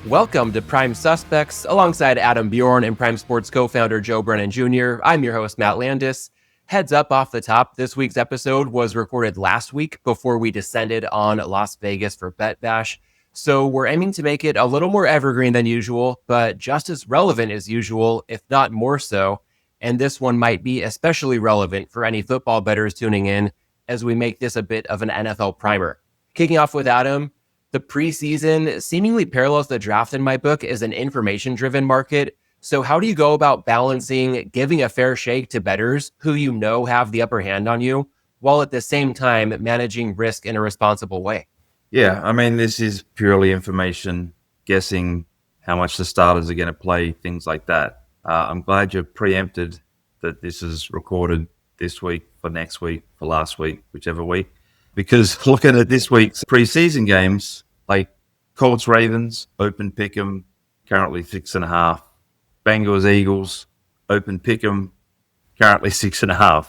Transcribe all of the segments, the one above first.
Welcome to Prime Suspects, alongside Adam Bjorn and Prime Sports co-founder Joe Brennan Jr. I'm your host, Matt Landis. Heads up off the top, this week's episode was recorded last week before we descended on Las Vegas for Bet Bash. So we're aiming to make it a little more evergreen than usual, but just as relevant as usual, if not more so. And this one might be especially relevant for any football bettors tuning in as we make this a bit of an NFL primer. Kicking off with Adam, the preseason seemingly parallels the draft in my book as an information-driven market. So how do you go about balancing giving a fair shake to bettors who you know have the upper hand on you, while at the same time managing risk in a responsible way? Yeah, I mean, this is purely information, guessing how much the starters are going to play, things like that. I'm glad you preempted that this is recorded this week, for next week, for last week, whichever week. Because looking at this week's preseason games, like Colts Ravens, open pick'em, currently 6.5. Bengals Eagles, open pick'em, currently 6.5.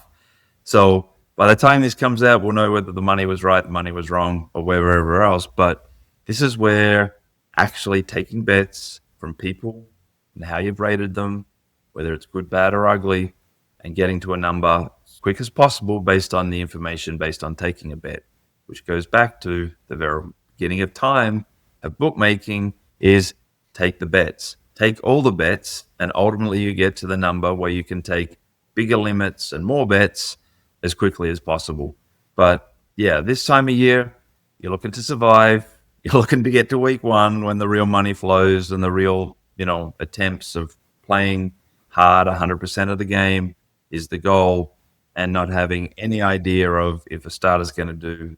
So by the time this comes out, we'll know whether the money was right, the money was wrong, or wherever else. But this is where actually taking bets from people and how you've rated them, whether it's good, bad, or ugly, and getting to a number as quick as possible based on the information, based on taking a bet, which goes back to the very beginning of time of bookmaking, is take the bets. Take all the bets, and ultimately you get to the number where you can take bigger limits and more bets as quickly as possible. But yeah, this time of year, you're looking to survive. You're looking to get to week one when the real money flows and the real, attempts of playing hard 100% of the game is the goal, and not having any idea of if a starter's going to do,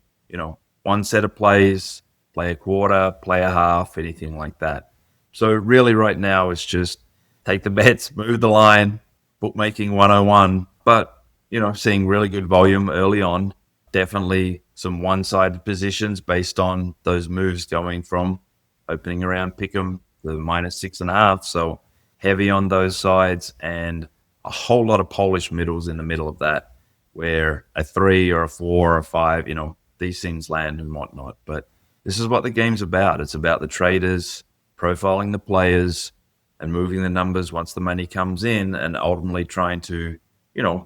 one set of plays, play a quarter, play a half, anything like that. So really right now it's just take the bets, move the line, bookmaking 101. But, seeing really good volume early on, definitely some one-sided positions based on those moves going from opening around pick'em to -6.5. So heavy on those sides, and a whole lot of Polish middles in the middle of that, where a 3 or a 4 or a 5, these things land and whatnot. But this is what the game's about. It's about the traders profiling the players and moving the numbers once the money comes in, and ultimately trying to,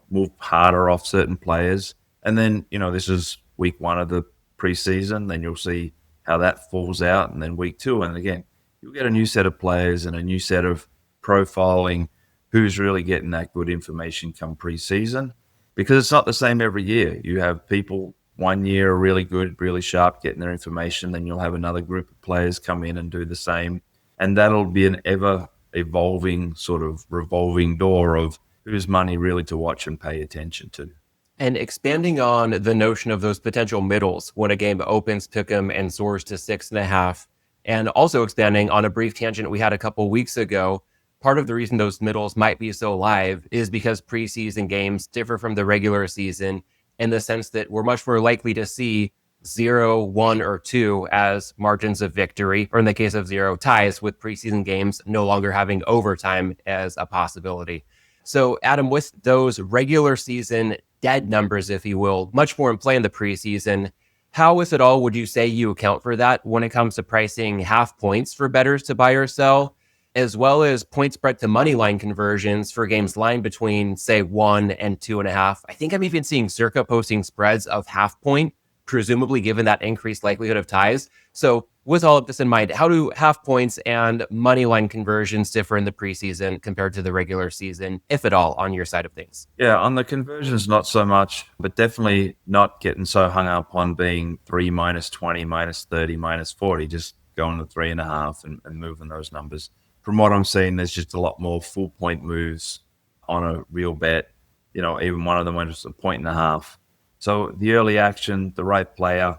move harder off certain players. And then, this is week one of the preseason. Then you'll see how that falls out. And then week two, and again, you'll get a new set of players and a new set of profiling who's really getting that good information come preseason, because it's not the same every year. You have people one year are really good, really sharp, getting their information. Then you'll have another group of players come in and do the same. And that'll be an ever evolving sort of revolving door of whose money really to watch and pay attention to. And expanding on the notion of those potential middles when a game opens pick'em and soars to 6.5, and also expanding on a brief tangent we had a couple weeks ago, part of the reason those middles might be so live is because preseason games differ from the regular season in the sense that we're much more likely to see 0, 1, or 2 as margins of victory, or in the case of 0 ties, with preseason games no longer having overtime as a possibility. So, Adam, with those regular season dead numbers, if you will, much more in play in the preseason, how, if at all, would you say you account for that when it comes to pricing half points for bettors to buy or sell, as well as point spread to money line conversions for games lined between, say, 1 and 2.5? I think I'm even seeing Circa posting spreads of half point, presumably given that increased likelihood of ties. So with all of this in mind, how do half points and money line conversions differ in the preseason compared to the regular season, if at all, on your side of things? Yeah, on the conversions, not so much, but definitely not getting so hung up on being 3 -20, -30, -40, just going to 3.5 and moving those numbers. From what I'm seeing, there's just a lot more full point moves on a real bet. Even one of them went just 1.5. So the early action, the right player,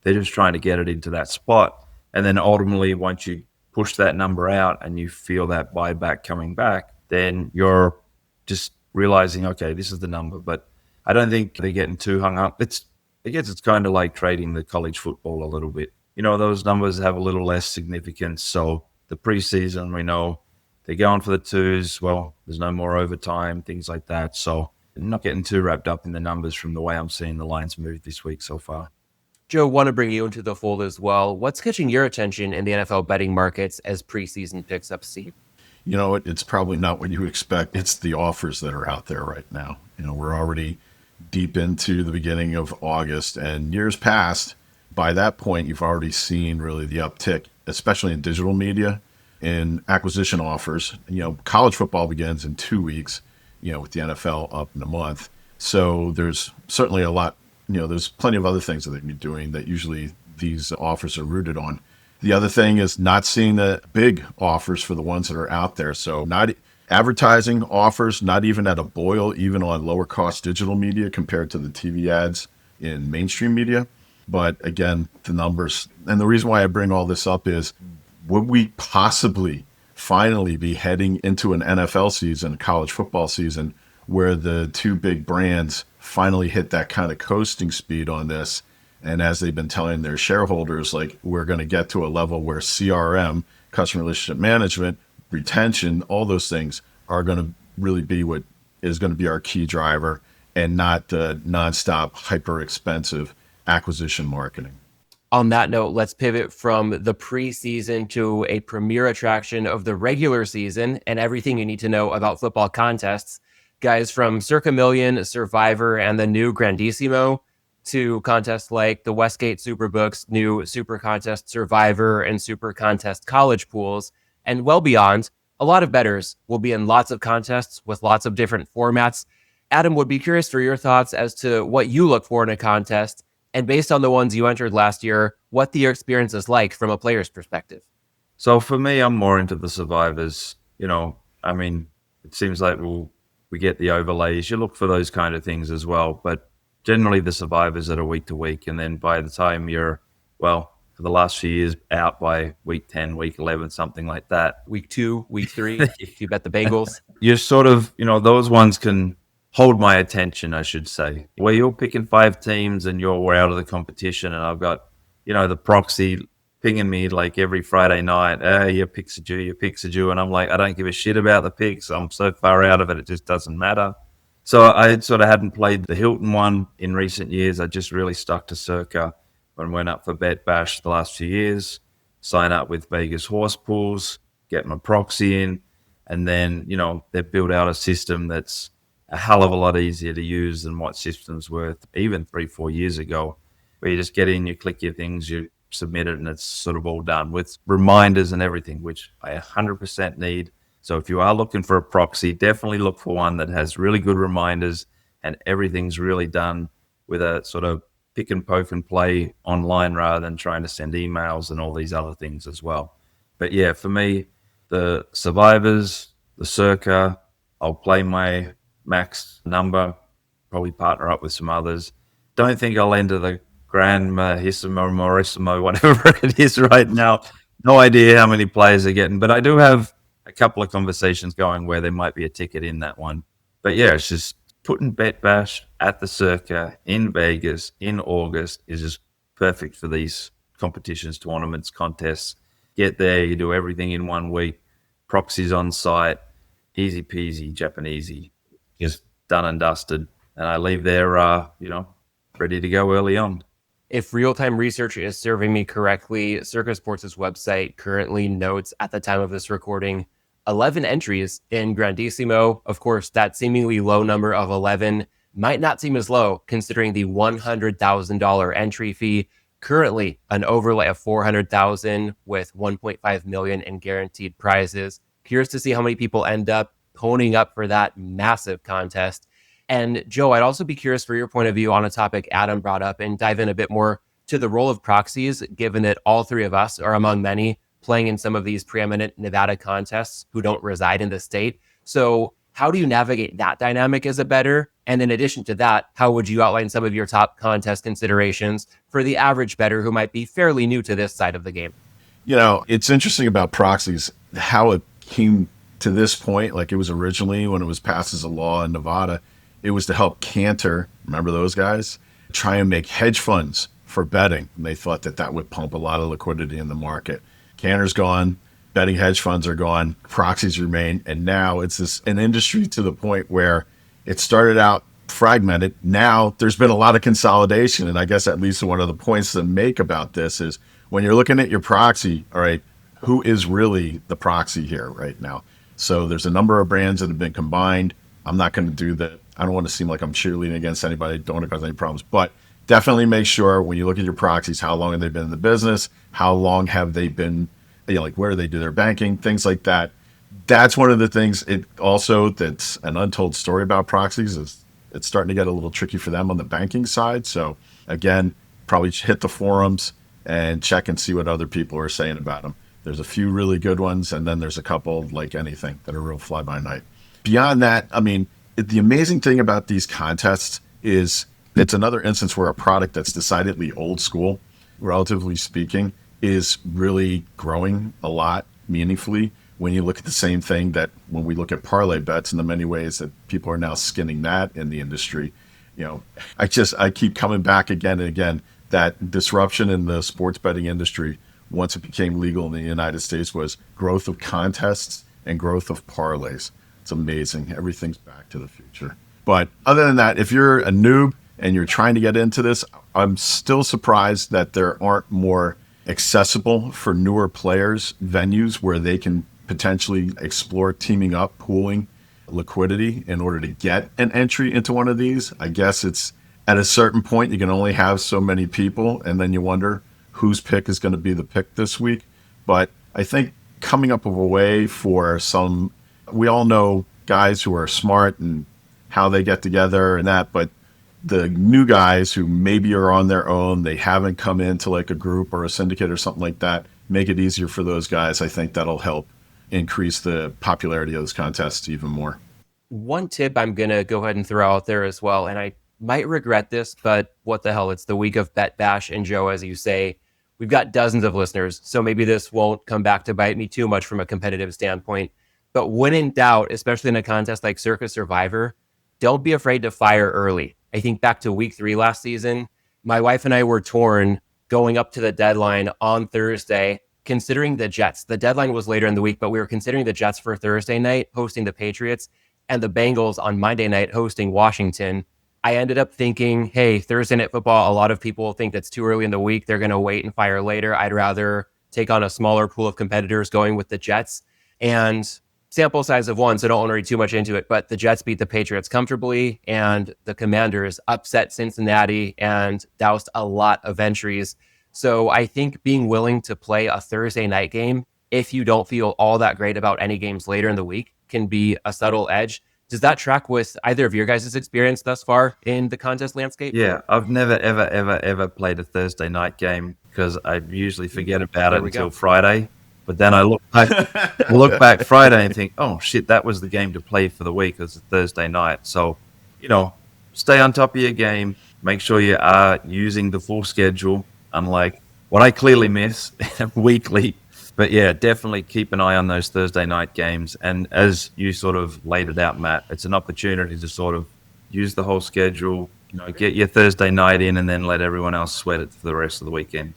they're just trying to get it into that spot. And then ultimately, once you push that number out and you feel that buyback coming back, then you're just realizing, okay, this is the number. But I don't think they're getting too hung up. I guess it's kind of like trading the college football a little bit. Those numbers have a little less significance. So the preseason, we know they're going for the twos. Well, there's no more overtime, things like that. So I'm not getting too wrapped up in the numbers from the way I'm seeing the lines move this week so far. Joe, want to bring you into the fold as well. What's catching your attention in the NFL betting markets as preseason picks up steam? It's probably not what you expect. It's the offers that are out there right now. We're already deep into the beginning of August, and years past, by that point, you've already seen really the uptick, especially in digital media, in acquisition offers. College football begins in 2 weeks, with the NFL up in a month. So there's certainly a lot, there's plenty of other things that they can be doing that usually these offers are rooted on. The other thing is not seeing the big offers for the ones that are out there. So not advertising offers, not even at a boil, even on lower cost digital media compared to the TV ads in mainstream media. But again, the numbers, and the reason why I bring all this up is, would we possibly finally be heading into an NFL season, college football season, where the two big brands finally hit that kind of coasting speed on this? And as they've been telling their shareholders, like, we're going to get to a level where CRM, customer relationship management, retention, all those things are going to really be what is going to be our key driver, and not the nonstop, hyper expensive acquisition marketing. On that note, let's pivot from the preseason to a premier attraction of the regular season and everything you need to know about football contests. Guys, from Circa Million, Survivor, and the new Grandissimo, to contests like the Westgate Superbook's new Super Contest Survivor and Super Contest College pools, and well beyond, a lot of bettors will be in lots of contests with lots of different formats. Adam, would be curious for your thoughts as to what you look for in a contest, and based on the ones you entered last year, what the experience is like from a player's perspective. So for me, I'm more into the survivors. It seems like we get the overlays. You look for those kind of things as well, but generally the survivors that are week to week. And then by the time you're, for the last few years, out by week 10, week 11, something like that. Week 2, week 3, if you bet the Bengals. You're sort of, those ones can hold my attention, I should say. Where you're picking 5 teams and we're out of the competition, and I've got, the proxy pinging me like every Friday night, your picks are due. And I'm like, I don't give a shit about the picks. I'm so far out of it, it just doesn't matter. So I sort of hadn't played the Hilton one in recent years. I just really stuck to Circa when I went up for Bet Bash the last few years, sign up with Vegas horse pools, get my proxy in, and then, they've built out a system that's a hell of a lot easier to use than what systems were even 3-4 years ago, where you just get in, you click your things, you submit it, and it's sort of all done with reminders and everything, which I 100% need. So if you are looking for a proxy, definitely look for one that has really good reminders and everything's really done with a sort of pick and poke and play online rather than trying to send emails and all these other things as well. But yeah, for me, the survivors, the Circa, I'll play my max number, probably partner up with some others. Don't think I'll enter the Grand Marissimo, whatever it is right now. No idea how many players are getting, but I do have a couple of conversations going where there might be a ticket in that one. But yeah, it's just putting Bet Bash at the Circa in Vegas in August is just perfect for these competitions, tournaments, contests. Get there, you do everything in 1 week, proxies on site, easy peasy, Japanesey, just done and dusted. And I leave there, ready to go early on. If real-time research is serving me correctly, Circa Sports' website currently notes at the time of this recording 11 entries in Grandissimo. Of course, that seemingly low number of 11 might not seem as low considering the $100,000 entry fee. Currently, an overlay of $400,000 with $1.5 million in guaranteed prizes. Curious to see how many people end up ponying up for that massive contest. And Joe, I'd also be curious for your point of view on a topic Adam brought up and dive in a bit more to the role of proxies, given that all three of us are among many playing in some of these preeminent Nevada contests who don't reside in the state. So how do you navigate that dynamic as a bettor? And in addition to that, how would you outline some of your top contest considerations for the average bettor who might be fairly new to this side of the game? It's interesting about proxies, how it came to this point. Like, it was originally, when it was passed as a law in Nevada, it was to help Cantor, remember those guys, try and make hedge funds for betting. And they thought that would pump a lot of liquidity in the market. Cantor's gone, betting hedge funds are gone, proxies remain, and now it's an industry to the point where it started out fragmented. Now there's been a lot of consolidation. And I guess at least one of the points to make about this is when you're looking at your proxy, all right, who is really the proxy here right now? So there's a number of brands that have been combined. I'm not going to do that. I don't want to seem like I'm cheerleading against anybody. Don't want to cause any problems, but definitely make sure when you look at your proxies, how long have they been in the business? How long have they been, like where do they do their banking? Things like that. That's one of the things. It also, that's an untold story about proxies, is it's starting to get a little tricky for them on the banking side. So again, probably hit the forums and check and see what other people are saying about them. There's a few really good ones, and then there's a couple, like anything, that are real fly by night. Beyond that, I mean, the amazing thing about these contests is it's another instance where a product that's decidedly old school, relatively speaking, is really growing a lot meaningfully. When you look at the same thing that when we look at parlay bets, in the many ways that people are now skinning that in the industry, I keep coming back again and again, that disruption in the sports betting industry, once it became legal in the United States, was growth of contests and growth of parlays. It's amazing. Everything's back to the future. But other than that, if you're a noob and you're trying to get into this, I'm still surprised that there aren't more accessible for newer players venues where they can potentially explore teaming up, pooling liquidity in order to get an entry into one of these. I guess it's at a certain point, you can only have so many people, and then you wonder whose pick is going to be the pick this week. But I think coming up with a way for some, we all know guys who are smart and how they get together and that, but the new guys who maybe are on their own, they haven't come into like a group or a syndicate or something like that, make it easier for those guys. I think that'll help increase the popularity of those contests even more. One tip I'm going to go ahead and throw out there as well, and I might regret this, but what the hell, it's the week of Bet Bash, and Joe, as you say, we've got dozens of listeners, so maybe this won't come back to bite me too much from a competitive standpoint, but when in doubt, especially in a contest like Circa Survivor, don't be afraid to fire early. I think back to week 3 last season, my wife and I were torn going up to the deadline on Thursday, considering the Jets. The deadline was later in the week, but we were considering the Jets for Thursday night hosting the Patriots and the Bengals on Monday night hosting Washington. I ended up thinking, hey, Thursday night football, a lot of people think that's too early in the week. They're going to wait and fire later. I'd rather take on a smaller pool of competitors going with the Jets. And sample size of 1, so don't want to read too much into it, but the Jets beat the Patriots comfortably, and the Commanders upset Cincinnati and doused a lot of entries. So I think being willing to play a Thursday night game, if you don't feel all that great about any games later in the week, can be a subtle edge. Does that track with either of your guys' experience thus far in the contest landscape? Yeah, I've never, ever played a Thursday night game because I usually forget about it until Friday. But then I look back Friday and think, oh, shit, that was the game to play for the week. It's a Thursday night. So, stay on top of your game. Make sure you are using the full schedule, unlike what I clearly miss weekly. But yeah, definitely keep an eye on those Thursday night games. And as you sort of laid it out, Matt, it's an opportunity to sort of use the whole schedule, get your Thursday night in and then let everyone else sweat it for the rest of the weekend.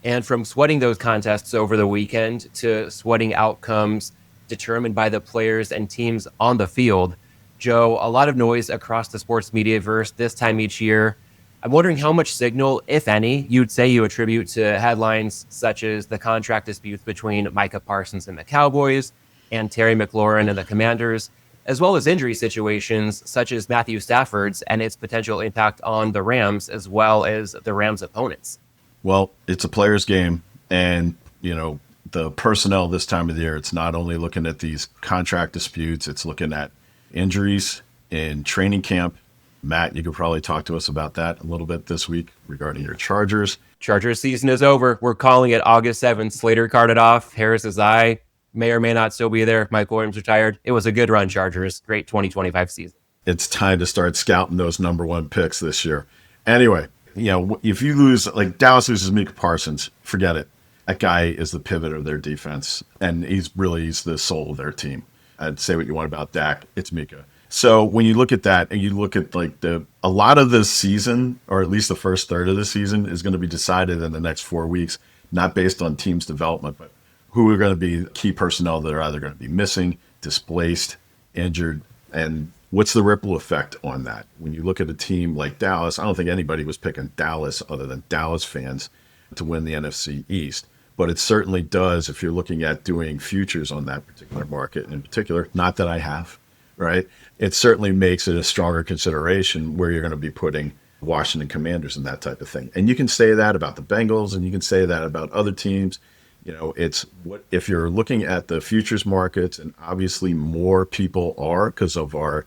And from sweating those contests over the weekend to sweating outcomes determined by the players and teams on the field, Joe, a lot of noise across the sports media verse this time each year. I'm wondering how much signal, if any, you'd say you attribute to headlines such as the contract disputes between Micah Parsons and the Cowboys and Terry McLaurin and the Commanders, as well as injury situations such as Matthew Stafford's and its potential impact on the Rams as well as the Rams' opponents. Well, it's a player's game, and, the personnel this time of the year, it's not only looking at these contract disputes, it's looking at injuries in training camp. Matt, you could probably talk to us about that a little bit this week regarding your Chargers. Chargers season is over. We're calling it August 7th. Slater carded off. Harris is I. May or may not still be there. Mike Williams retired. It was a good run, Chargers. Great 2025 season. It's time to start scouting those number 1 picks this year. Anyway, if you lose, like Dallas loses Micah Parsons, forget it. That guy is the pivot of their defense, and he's the soul of their team. I'd say what you want about Dak, it's Micah. So when you look at that and you look at a lot of the season, or at least the first third of the season, is going to be decided in the next 4 weeks, not based on teams' development, but who are going to be key personnel that are either going to be missing, displaced, injured, and what's the ripple effect on that? When you look at a team like Dallas, I don't think anybody was picking Dallas other than Dallas fans to win the NFC East. But it certainly does if you're looking at doing futures on that particular market in particular, not that I have, right? It certainly makes it a stronger consideration where you're going to be putting Washington Commanders and that type of thing. And you can say that about the Bengals and you can say that about other teams. It's what if you're looking at the futures markets, and obviously more people are because of our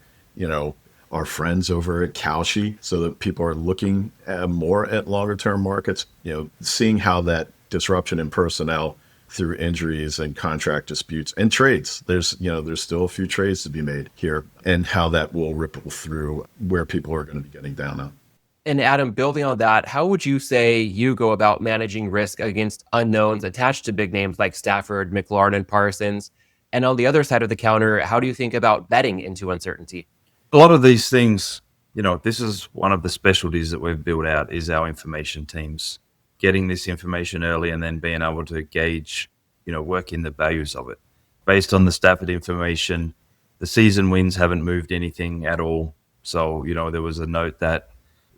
friends over at Kalshi, so that people are looking more at longer term markets, seeing how that disruption in personnel through injuries and contract disputes and trades. There's still a few trades to be made here, and how that will ripple through where people are going to be getting down on. And Adam, building on that, how would you say you go about managing risk against unknowns attached to big names like Stafford, McLaurin, and Parsons? And on the other side of the counter, how do you think about betting into uncertainty? A lot of these things, this is one of the specialties that we've built out is our information teams, getting this information early and then being able to gauge, work in the values of it. Based on the Stafford information, the season wins haven't moved anything at all. So, there was a note that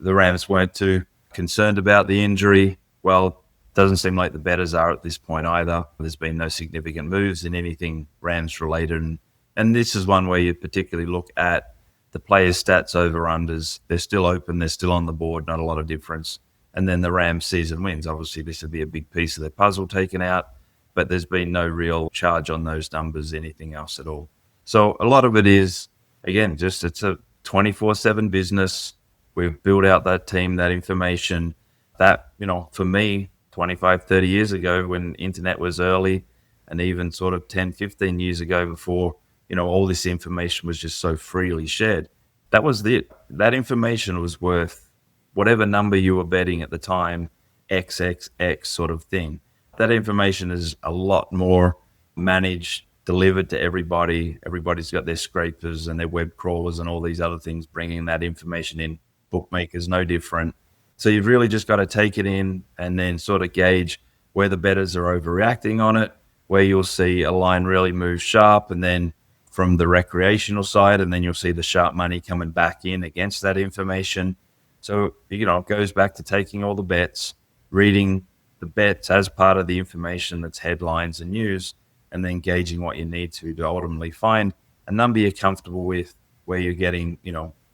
the Rams weren't too concerned about the injury. Well, doesn't seem like the bettors are at this point either. There's been no significant moves in anything Rams related. And this is one where you particularly look at the players' stats over-unders. They're still open. They're still on the board. Not a lot of difference. And then the Rams season wins. Obviously, this would be a big piece of their puzzle taken out, but there's been no real charge on those numbers, anything else at all. So a lot of it is, again, just it's a 24/7 business. We've built out that team, that information that, for me, 25, 30 years ago when internet was early, and even sort of 10, 15 years ago before, all this information was just so freely shared. That was it. That information was worth whatever number you were betting at the time, XXX sort of thing. That information is a lot more managed, delivered to everybody. Everybody's got their scrapers and their web crawlers and all these other things bringing that information in. Bookmakers, no different. So you've really just got to take it in and then sort of gauge where the bettors are overreacting on it, where you'll see a line really move sharp, and then from the recreational side, and then you'll see the sharp money coming back in against that information. So, it goes back to taking all the bets, reading the bets as part of the information that's headlines and news, and then gauging what you need to ultimately find a number you're comfortable with where you're getting,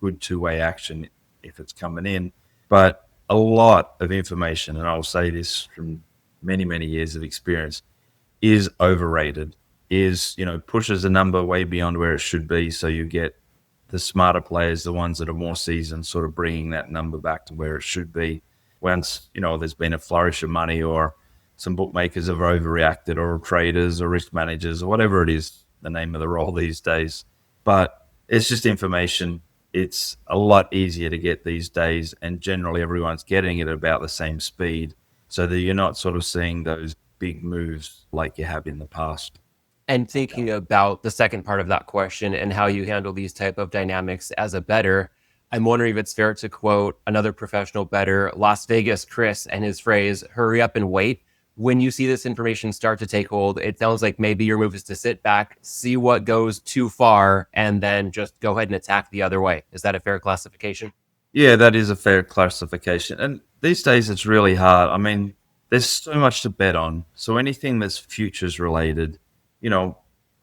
good two-way action if it's coming in. But a lot of information, and I'll say this from many, many years of experience, is overrated, pushes a number way beyond where it should be. So you get the smarter players, the ones that are more seasoned, sort of bringing that number back to where it should be. Once, there's been a flourish of money, or some bookmakers have overreacted, or traders or risk managers, or whatever it is, the name of the role these days. But it's just information. It's a lot easier to get these days, and generally everyone's getting it at about the same speed, so that you're not sort of seeing those big moves like you have in the past. And thinking about the second part of that question and how you handle these type of dynamics as a bettor, I'm wondering if it's fair to quote another professional bettor, Las Vegas Chris, and his phrase, "hurry up and wait." When you see this information start to take hold, it sounds like maybe your move is to sit back, see what goes too far, and then just go ahead and attack the other way. Is that a fair classification? Yeah, that is a fair classification. And these days it's really hard. I mean, there's so much to bet on. So anything that's futures related,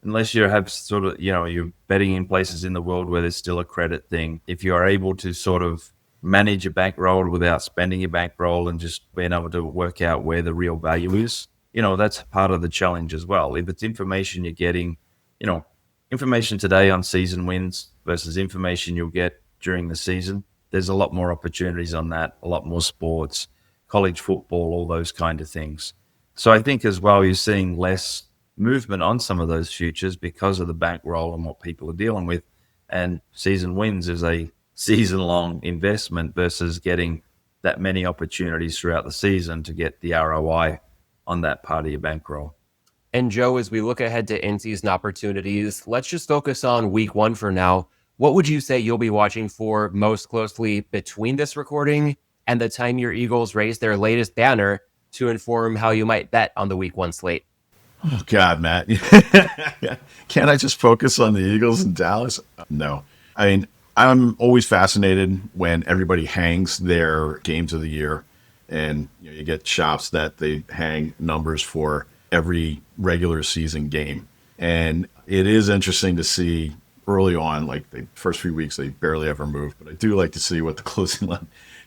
unless you have sort of, you're betting in places in the world where there's still a credit thing, if you are able to sort of manage your bankroll without spending your bankroll and just being able to work out where the real value is, that's part of the challenge as well. If it's information you're getting, information today on season wins versus information you'll get during the season, there's a lot more opportunities on that, a lot more sports, college football, all those kind of things. So I think as well, you're seeing less movement on some of those futures because of the bankroll and what people are dealing with. And season wins is a season-long investment versus getting that many opportunities throughout the season to get the ROI on that part of your bankroll. And Joe, as we look ahead to in-season opportunities, let's just focus on week one for now. What would you say you'll be watching for most closely between this recording and the time your Eagles raise their latest banner to inform how you might bet on the week one slate? Oh, God, Matt. Can't I just focus on the Eagles in Dallas? No. I mean, I'm always fascinated when everybody hangs their games of the year, and you get shops that they hang numbers for every regular season game. And it is interesting to see early on, like the first few weeks, they barely ever move. But I do like to see what the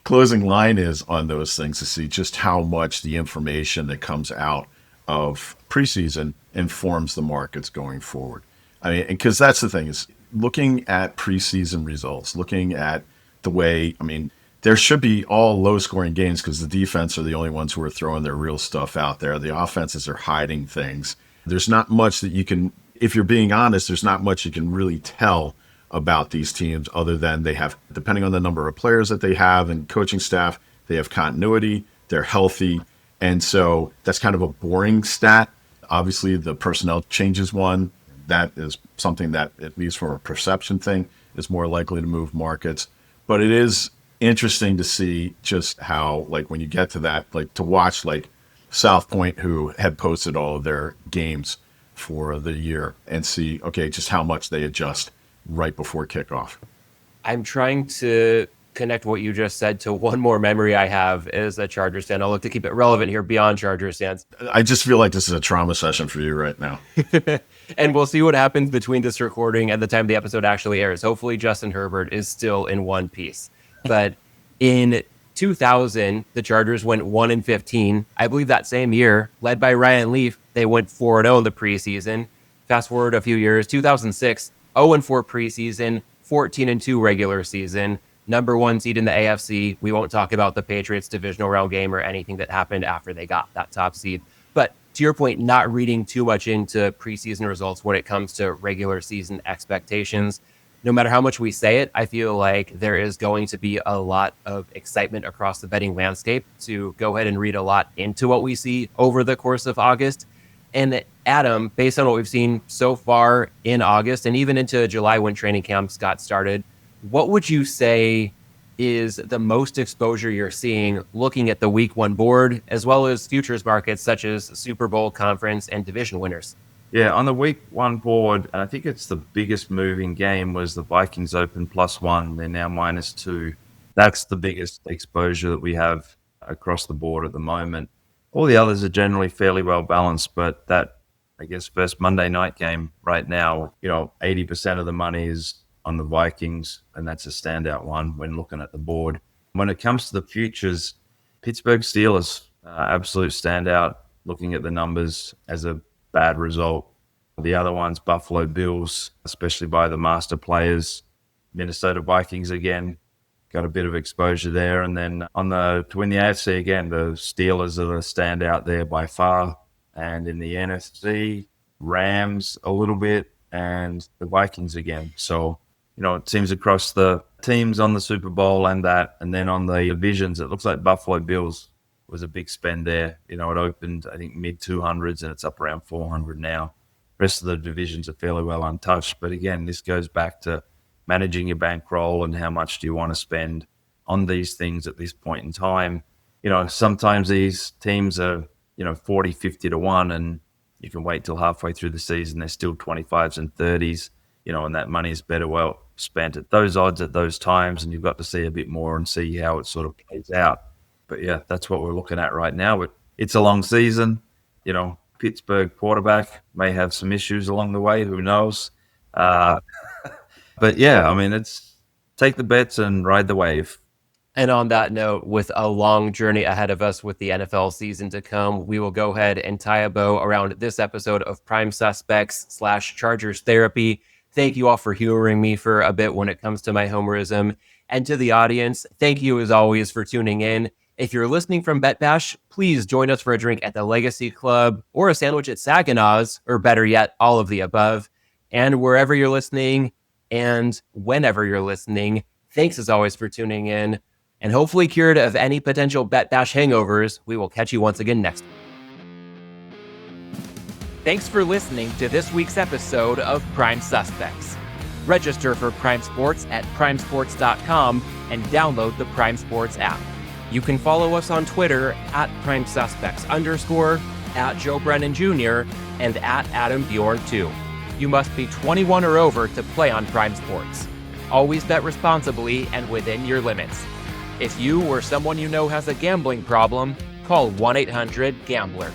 closing line is on those things, to see just how much the information that comes out of preseason informs the markets going forward. I mean, because that's the thing, is looking at preseason results, looking at the way, I mean, there should be all low scoring games because the defense are the only ones who are throwing their real stuff out there. The offenses are hiding things. There's not much that you can, if you're being honest, there's not much you can really tell about these teams other than they have, depending on the number of players that they have and coaching staff, they have continuity, they're healthy. And so that's kind of a boring stat. Obviously, the personnel changes one. That is something that, at least from a perception thing, is more likely to move markets. But it is interesting to see just how, like, when you get to that, like to watch like South Point, who had posted all of their games for the year, and see, okay, just how much they adjust right before kickoff. I'm trying to connect what you just said to one more memory I have as a Chargers fan. I'll look to keep it relevant here beyond Chargers fans. I just feel like this is a trauma session for you right now. And we'll see what happens between this recording and the time the episode actually airs. Hopefully Justin Herbert is still in one piece. But in 2000, the Chargers went 1-15. I believe that same year, led by Ryan Leaf, they went 4-0 in the preseason. Fast forward a few years, 2006, 0-4 preseason, 14-2 regular season, number one seed in the AFC. We won't talk about the Patriots divisional round game or anything that happened after they got that top seed. But to your point, not reading too much into preseason results when it comes to regular season expectations. No matter how much we say it, I feel like there is going to be a lot of excitement across the betting landscape to go ahead and read a lot into what we see over the course of August. And Adam, based on what we've seen so far in August and even into July when training camps got started, what would you say is the most exposure you're seeing looking at the week one board, as well as futures markets such as Super Bowl, conference, and division winners? Yeah, on the week one board, and I think it's the biggest moving game, was the Vikings open +1. They're now -2. That's the biggest exposure that we have across the board at the moment. All the others are generally fairly well balanced, but that, I guess, first Monday night game right now, 80% of the money is on the Vikings, and that's a standout one when looking at the board. When it comes to the futures, Pittsburgh Steelers, absolute standout, looking at the numbers as a bad result. The other ones, Buffalo Bills, especially by the master players. Minnesota Vikings again, got a bit of exposure there. And then to win the AFC again, the Steelers are the standout there by far. And in the NFC, Rams a little bit, and the Vikings again. So, it seems across the teams on the Super Bowl and that, and then on the divisions, it looks like Buffalo Bills was a big spend there. It opened, I think, mid-200s, and it's up around 400 now. Rest of the divisions are fairly well untouched. But again, this goes back to managing your bankroll and how much do you want to spend on these things at this point in time. Sometimes these teams are, 40, 50 to 1, and you can wait till halfway through the season. They're still 25s and 30s, and that money is better well spent at those odds at those times. And you've got to see a bit more and see how it sort of plays out. But yeah, that's what we're looking at right now. But it's a long season. Pittsburgh quarterback may have some issues along the way. Who knows? But yeah, it's take the bets and ride the wave. And on that note, with a long journey ahead of us with the NFL season to come, we will go ahead and tie a bow around this episode of Prime Suspects / Chargers Therapy. Thank you all for humoring me for a bit when it comes to my homerism. And to the audience, thank you as always for tuning in. If you're listening from Bet Bash, please join us for a drink at the Legacy Club or a sandwich at Saginaw's, or better yet, all of the above. And wherever you're listening and whenever you're listening, thanks as always for tuning in. And hopefully cured of any potential Bet Bash hangovers, we will catch you once again next week. Thanks for listening to this week's episode of Prime Suspects. Register for Prime Sports at primesports.com and download the Prime Sports app. You can follow us on Twitter at @PrimeSuspects_, at Joe Brennan Jr., and at Adam Bjorn 2. You must be 21 or over to play on Prime Sports. Always bet responsibly and within your limits. If you or someone you know has a gambling problem, call 1-800-GAMBLER.